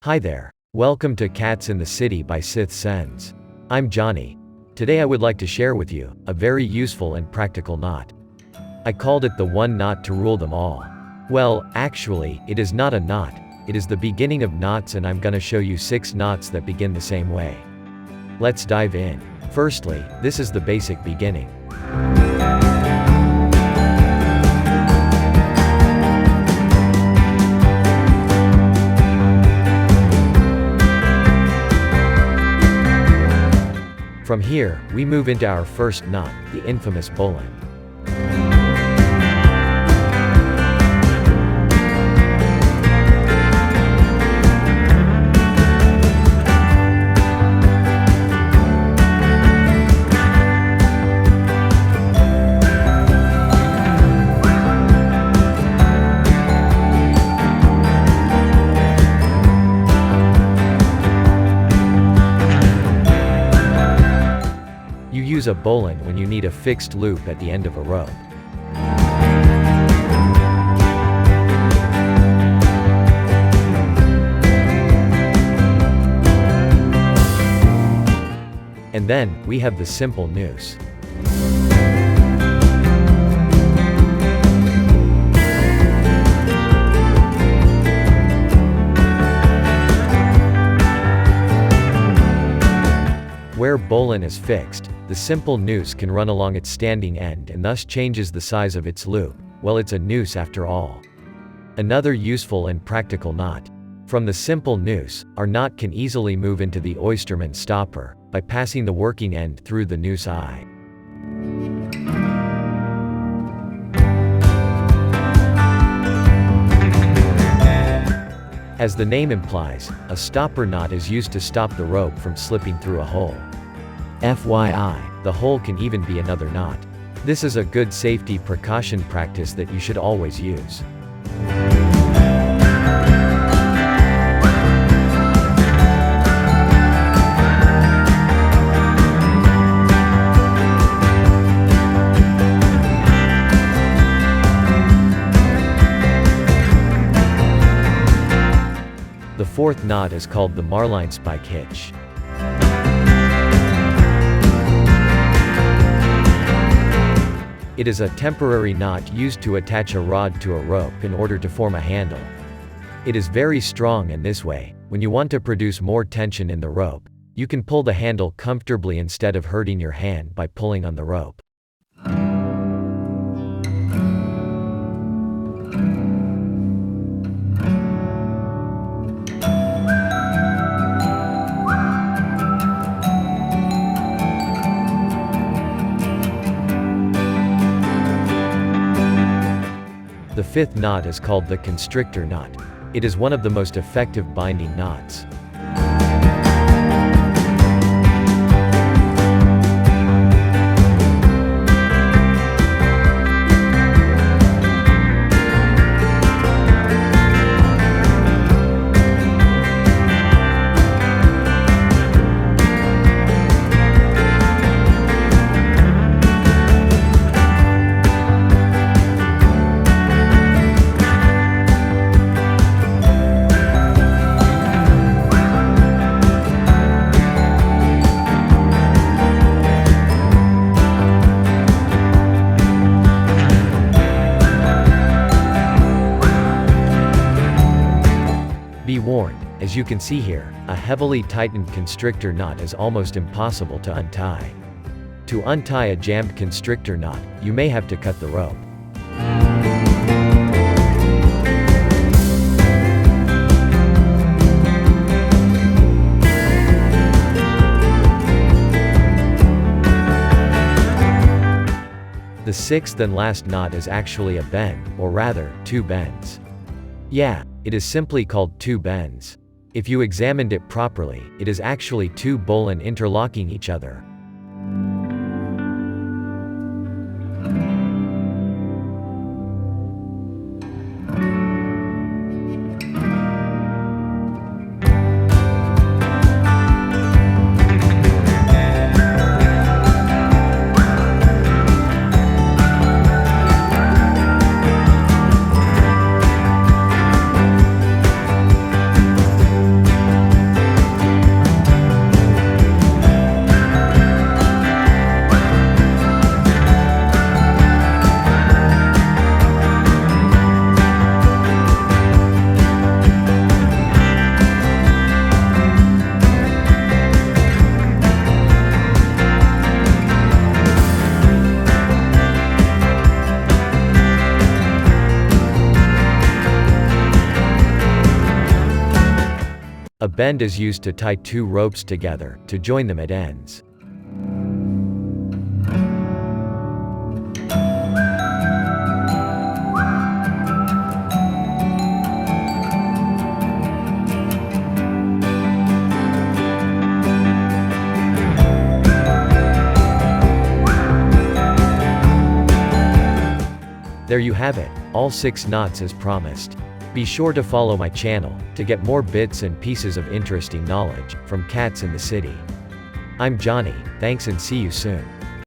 Hi there. Welcome to Cats in the City by Sith Sens. I'm Johnny. Today I would like to share with you a very useful and practical knot. I called it the one knot to rule them all. Well, actually, it is not a knot. It is the beginning of knots, and I'm gonna show you 6 knots that begin the same way. Let's dive in. Firstly, this is the basic beginning. From here, we move into our first knot, the infamous Bowline. You use a bowline when you need a fixed loop at the end of a rope. And then, we have the simple noose. Where bowline is fixed, the simple noose can run along its standing end and thus changes the size of its loop. Well, it's a noose after all. Another useful and practical knot. From the simple noose, our knot can easily move into the Oysterman stopper by passing the working end through the noose eye. As the name implies, a stopper knot is used to stop the rope from slipping through a hole. FYI, the hole can even be another knot. This is a good safety precaution practice that you should always use. The fourth knot is called the Marlinespike hitch. It is a temporary knot used to attach a rod to a rope in order to form a handle. It is very strong, and this way, when you want to produce more tension in the rope, you can pull the handle comfortably instead of hurting your hand by pulling on the rope. The fifth knot is called the Constrictor knot. It is one of the most effective binding knots. Be warned, as you can see here, a heavily tightened constrictor knot is almost impossible to untie. To untie a jammed constrictor knot, you may have to cut the rope. The sixth and last knot is actually a bend, or rather, 2 bends. Yeah, it is simply called 2 bends. If you examined it properly, it is actually 2 bowline interlocking each other. A bend is used to tie two ropes together, to join them at ends. There you have it, all 6 knots as promised. Be sure to follow my channel, to get more bits and pieces of interesting knowledge, from cats in the city. I'm Johnny, thanks and see you soon.